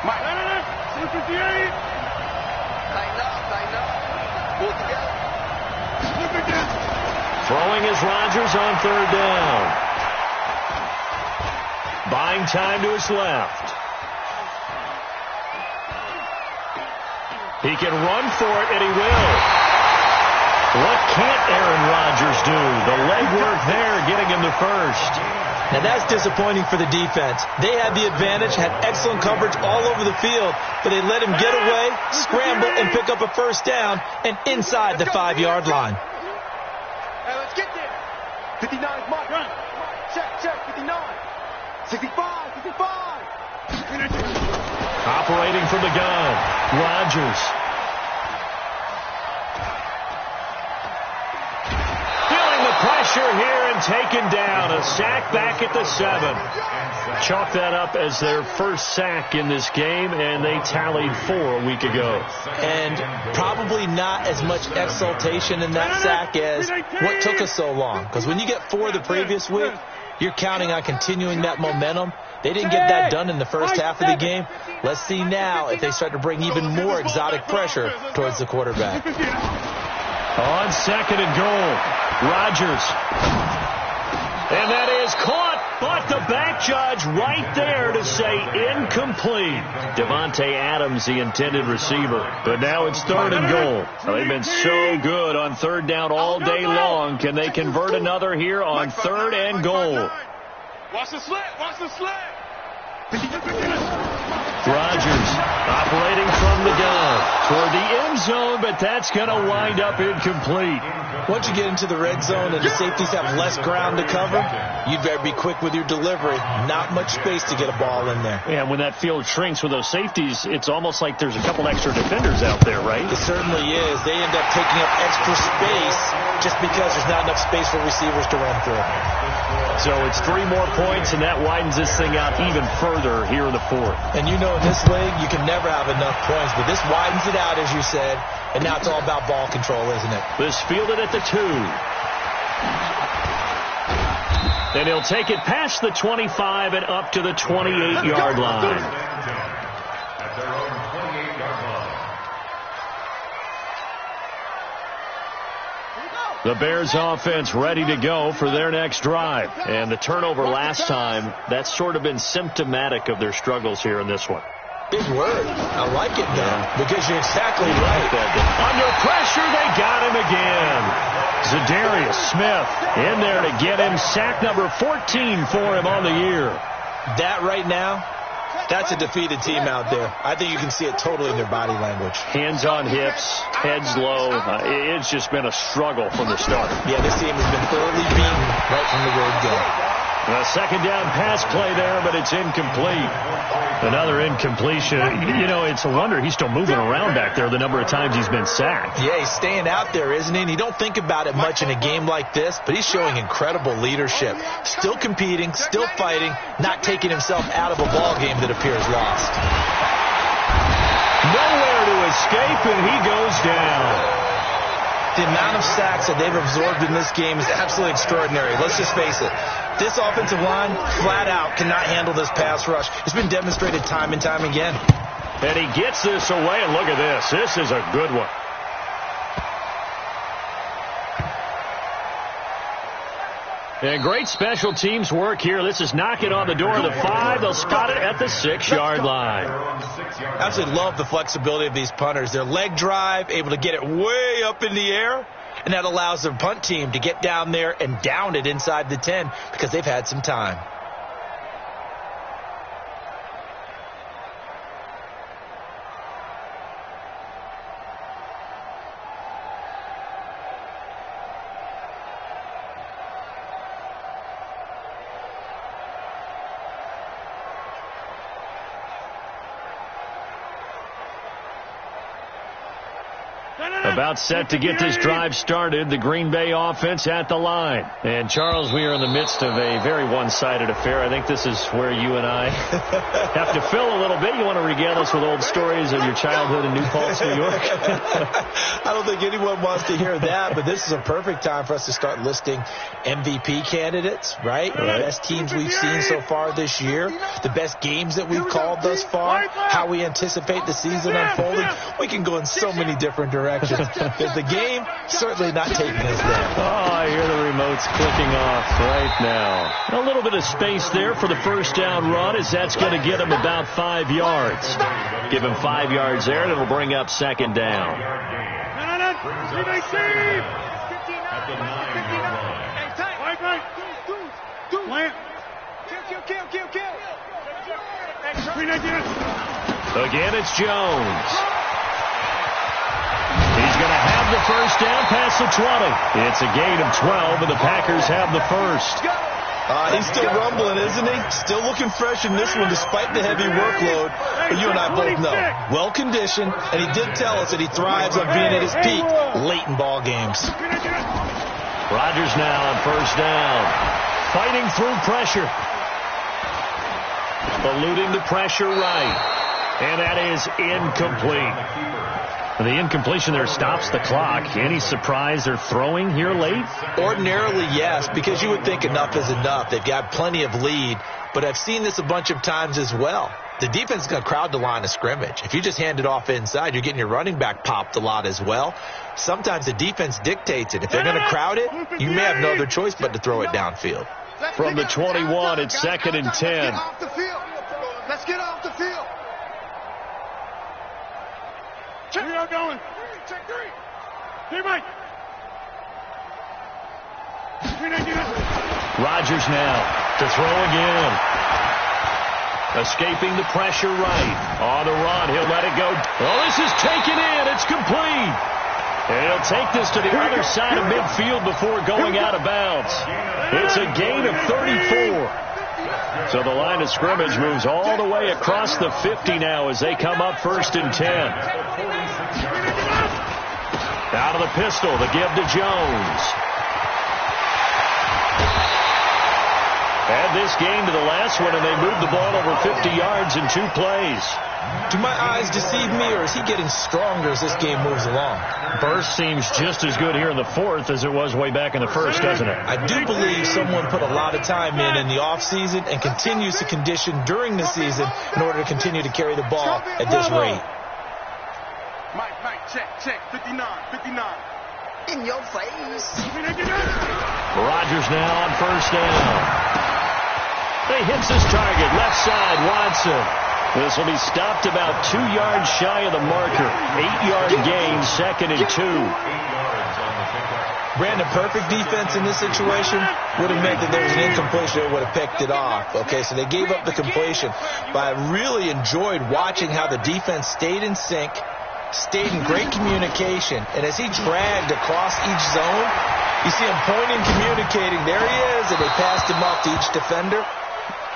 Mike. 58. Tighten up. Pull together. Throwing is Rodgers on 3rd down. Buying time to his left. He can run for it, and he will. What can't Aaron Rodgers do? The legwork there getting him to first. Now that's disappointing for the defense. They had the advantage, had excellent coverage all over the field, but they let him get away, scramble, and pick up a first down and inside the 5-yard line. Hey, let's get there. 59 is mark. Run. Check, 59. 65, 65. Operating from the gun, Rodgers. Feeling the pressure here and taken down. A sack back at the 7. Chalk that up as their first sack in this game, and they tallied 4 a week ago. And probably not as much exultation in that sack as what took us so long. Because when you get 4 the previous week, you're counting on continuing that momentum. They didn't get that done in the first half of the game. Let's see now if they start to bring even more exotic pressure towards the quarterback. On 2nd and goal, Rodgers. And that is caught, but the back judge right there to say incomplete. Devontae Adams, the intended receiver. But now it's 3rd and goal. They've been so good on 3rd down all day long. Can they convert another here on 3rd and goal? Watch the slant. Watch the slant. Rodgers operating from the gun toward the end zone, but that's going to wind up incomplete. Once you get into the red zone and the safeties have less ground to cover, you'd better be quick with your delivery. Not much space to get a ball in there. Yeah, when that field shrinks with those safeties, it's almost like there's a couple extra defenders out there, right? It certainly is. They end up taking up extra space just because there's not enough space for receivers to run through. So it's 3 more points, and that widens this thing out even further here in the 4th. And you know in this league, you can never have enough points, but this widens it out, as you said, and now it's all about ball control, isn't it? This fielded at the 2. And he'll take it past the 25 and up to the 28-yard line. At their own 28-yard line. The Bears offense ready to go for their next drive. And the turnover last time, that's sort of been symptomatic of their struggles here in this one. Big word. I like it, though, because you're exactly right. Under pressure, they got him again. Zadarius Smith in there to get him. Sack number 14 for him on the year. That right now, that's a defeated team out there. I think you can see it totally in their body language. Hands on hips, heads low. It's just been a struggle from the start. Yeah, this team has been thoroughly beaten right from the word go. A 2nd down pass play there, but it's incomplete. Another incompletion. You know, it's a wonder he's still moving around back there the number of times he's been sacked. Yeah, he's staying out there, isn't he? And you don't think about it much in a game like this, but he's showing incredible leadership. Still competing, still fighting, not taking himself out of a ball game that appears lost. Nowhere to escape, and he goes down. The amount of sacks that they've absorbed in this game is absolutely extraordinary. Let's just face it. This offensive line, flat out, cannot handle this pass rush. It's been demonstrated time and time again. And he gets this away, and look at this. This is a good one. And great special teams work here. This is knocking on the door of the 5. They'll spot it at the 6-yard line. I absolutely love the flexibility of these punters. Their leg drive, able to get it way up in the air, and that allows their punt team to get down there and down it inside the 10 because they've had some time. About set to get this drive started, the Green Bay offense at the line. And, Charles, we are in the midst of a very one-sided affair. I think this is where you and I have to fill a little bit. You want to regale us with old stories of your childhood in New Paltz, New York? I don't think anyone wants to hear that, but this is a perfect time for us to start listing MVP candidates, right? The best teams we've seen so far this year, the best games that we've called thus far, how we anticipate the season unfolding. We can go in so many different directions. The game certainly not taking us there. Oh, I hear the remotes clicking off right now. A little bit of space there for the first down run, as that's going to get him about 5 yards. Give him 5 yards there, and it'll bring up second down. Again, it's Jones. He's going to have the first down past the 20. It's a gain of 12, and the Packers have the first. He's still rumbling, isn't he? Still looking fresh in this one despite the heavy workload. But you and I both know, well-conditioned, and he did tell us that he thrives on being at his peak late in ball games. Rodgers now on first down. Fighting through pressure. Eluding the pressure right. And that is incomplete. The incompletion there stops the clock. Any surprise they're throwing here late? Ordinarily, yes, because you would think enough is enough. They've got plenty of lead, but I've seen this a bunch of times as well. The defense is going to crowd the line of scrimmage. If you just hand it off inside, you're getting your running back popped a lot as well. Sometimes the defense dictates it. If they're going to crowd it, you may have no other choice but to throw it downfield. From the 21, it's 2nd and 10. Let's get off the field. Check. We are going. Check 3. Hey, Mike. Rodgers now to throw again. Escaping the pressure right. On the run, he'll let it go. Oh, this is taken in. It's complete. And he'll take this to the other side of midfield before going out of bounds. It's a gain of 34. So the line of scrimmage moves all the way across the 50 now as they come up 1st and 10. Out of the pistol, the give to Jones. Add this game to the last one, and they moved the ball over 50 yards in 2 plays. Do my eyes deceive me, or is he getting stronger as this game moves along? Burst seems just as good here in the 4th as it was way back in the 1st, doesn't it? I do believe someone put a lot of time in the offseason and continues to condition during the season in order to continue to carry the ball at this rate. Mike, check. 59. In your face. Rodgers now on first down. He hits his target, left side, Watson. This will be stopped about 2 yards shy of the marker. 8-yard gain, 2nd and 2. Brandon, perfect defense in this situation would have meant that there was an incompletion that would have picked it off. Okay, so they gave up the completion. But I really enjoyed watching how the defense stayed in sync, stayed in great communication. And as he dragged across each zone, you see him pointing, communicating. There he is, and they passed him off to each defender.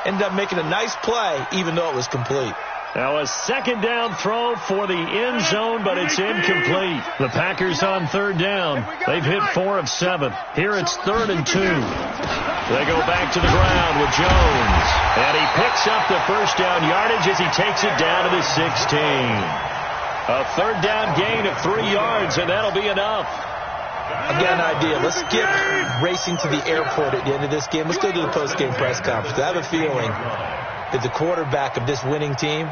Ended up making a nice play, even though it was complete. Now a 2nd down throw for the end zone, but it's incomplete. The Packers on 3rd down. They've hit 4 of 7. Here it's 3rd and 2. They go back to the ground with Jones. And he picks up the first down yardage as he takes it down to the 16. A 3rd down gain of 3 yards, and that'll be enough. I've got an idea. Let's skip racing to the airport at the end of this game. Let's go to the post-game press conference. I have a feeling that the quarterback of this winning team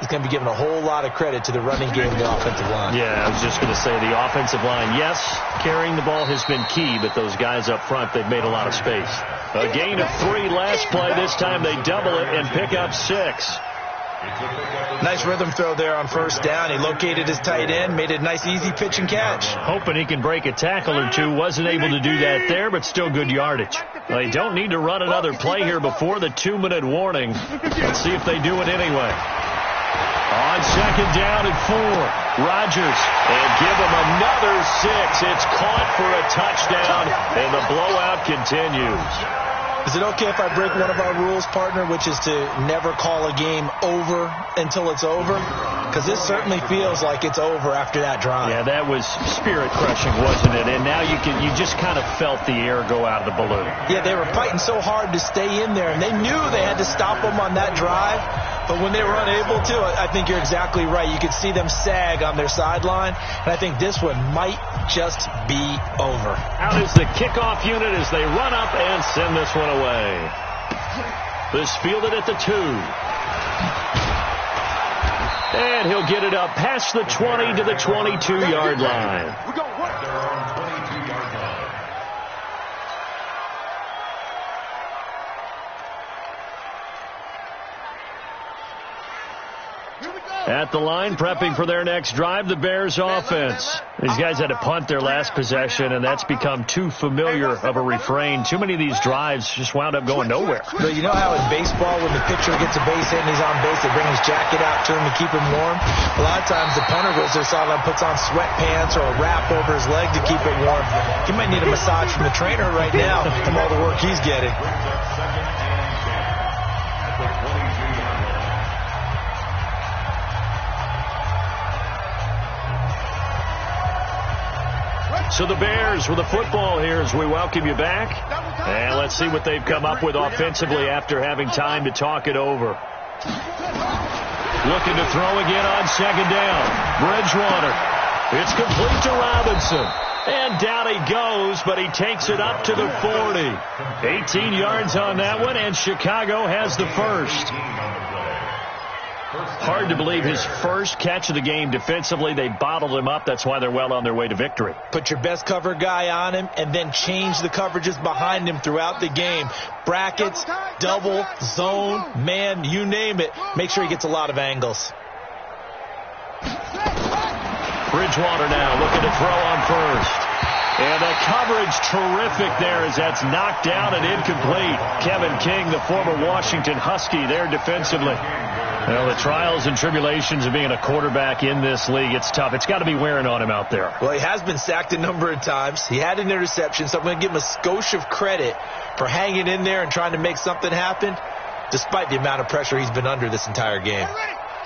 is going to be given a whole lot of credit to the running game and the offensive line. Yeah, I was just going to say the offensive line. Yes, carrying the ball has been key, but those guys up front, they've made a lot of space. A gain of 3 last play. This time they double it and pick up 6. Nice rhythm throw there on first down. He located his tight end, made a nice easy pitch and catch. Hoping he can break a tackle or two. Wasn't able to do that there, but still good yardage. They don't need to run another play here before the 2-minute warning. Let's see if they do it anyway. On 2nd down and 4, Rodgers, and give him another 6. It's caught for a touchdown, and the blowout continues. Is it okay if I break one of our rules, partner, which is to never call a game over until it's over? Because this certainly feels like it's over after that drive. Yeah, that was spirit-crushing, wasn't it? And now you just kind of felt the air go out of the balloon. Yeah, they were fighting so hard to stay in there, and they knew they had to stop them on that drive. But when they were unable to, I think you're exactly right. You could see them sag on their sideline, and I think this one might just be over. Out is the kickoff unit as they run up and send this one away. This fielded at the 2. And he'll get it up past the 20 to the 22-yard line. At their own 22-yard line. At the line, prepping for their next drive, the Bears offense. These guys had to punt their last possession, and that's become too familiar of a refrain. Too many of these drives just wound up going nowhere. But you know how in baseball, when the pitcher gets a base hit and he's on base, they bring his jacket out to him to keep him warm? A lot of times the punter goes to the sideline, puts on sweatpants or a wrap over his leg to keep it warm. He might need a massage from the trainer right now from all the work he's getting. So the Bears with the football here as we welcome you back. And let's see what they've come up with offensively after having time to talk it over. Looking to throw again on second down. Bridgewater. It's complete to Robinson. And down he goes, but he takes it up to the 40. 18 yards on that one, and Chicago has the first. Hard to believe his first catch of the game defensively. They bottled him up. That's why they're well on their way to victory. Put your best cover guy on him and then change the coverages behind him throughout the game. Brackets, double, zone, man, you name it. Make sure he gets a lot of angles. Bridgewater now looking to throw on first. And the coverage terrific there as that's knocked down and incomplete. Kevin King, the former Washington Husky, there defensively. Well, the trials and tribulations of being a quarterback in this league, it's tough. It's got to be wearing on him out there. Well, he has been sacked a number of times. He had an interception, so I'm going to give him a skosh of credit for hanging in there and trying to make something happen, despite the amount of pressure he's been under this entire game.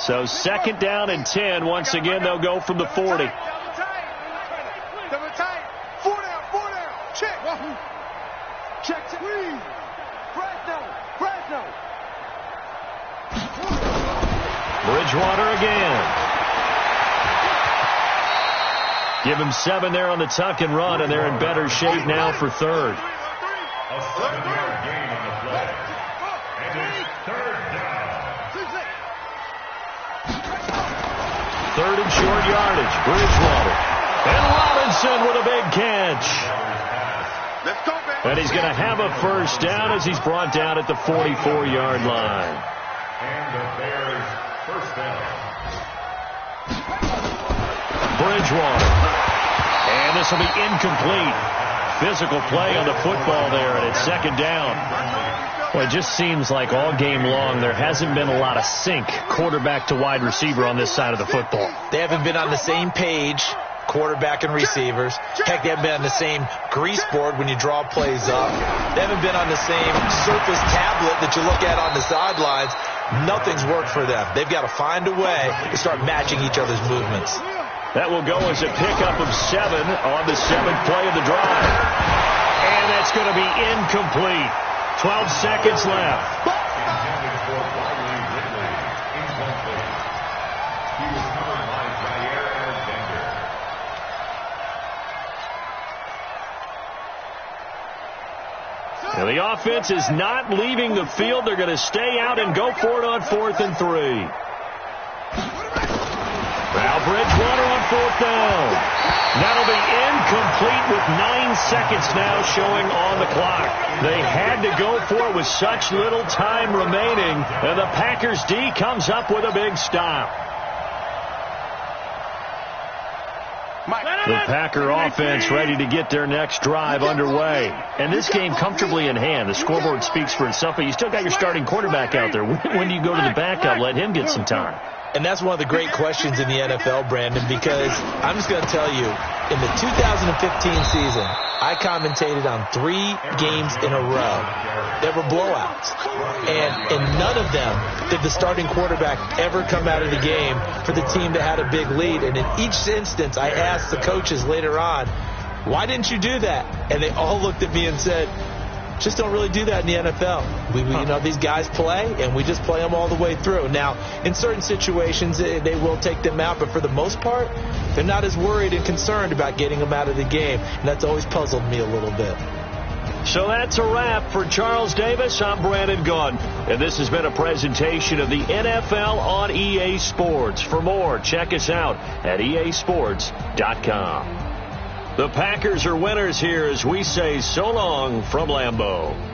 So second down and 10. Once again, they'll go from the 40. Check. Fresno. Bridgewater again. Give him 7 there on the tuck and run, and they're in better shape now for third. A 7-yard gain on the play. And it's third down. Third and short yardage. Bridgewater. And Robinson with a big catch. Let's go, man. And he's going to have a first down as he's brought down at the 44-yard line. And the Bears first down. Bridgewater. And this will be incomplete. Physical play on the football there, and it's second down. Well, it just seems like all game long there hasn't been a lot of sync quarterback to wide receiver on this side of the football. They haven't been on the same page, quarterback and receivers. Heck, they haven't been on the same grease board when you draw plays up. They haven't been on the same Surface tablet that you look at on the sidelines. Nothing's worked for them. They've got to find a way to start matching each other's movements. That will go as a pickup of 7 on the 7th play of the drive. And that's going to be incomplete. 12 seconds left. Intended for Riley Ridley. Incomplete. He was covered by Jair Alexander. Now the offense is not leaving the field. They're going to stay out and go for it on 4th and 3. Now Bridgewater on 4th down. That'll be incomplete with 9 seconds now showing on the clock. They had to go for it with such little time remaining, and the Packers D comes up with a big stop. The Packer offense ready to get their next drive underway. And this game comfortably in hand. The scoreboard speaks for itself, but you still got your starting quarterback out there. When do you go to the backup? Let him get some time. And that's one of the great questions in the NFL, Brandon, because I'm just going to tell you, in the 2015 season, I commentated on 3 games in a row. There were blowouts. And in none of them did the starting quarterback ever come out of the game for the team that had a big lead. And in each instance, I asked the coaches later on, why didn't you do that? And they all looked at me and said, just don't really do that in the NFL. You know, these guys play, and we just play them all the way through. Now, in certain situations, they will take them out, but for the most part, they're not as worried and concerned about getting them out of the game, and that's always puzzled me a little bit. So that's a wrap. For Charles Davis, I'm Brandon Gaudin, and this has been a presentation of the NFL on EA Sports. For more, check us out at easports.com. The Packers are winners here as we say so long from Lambeau.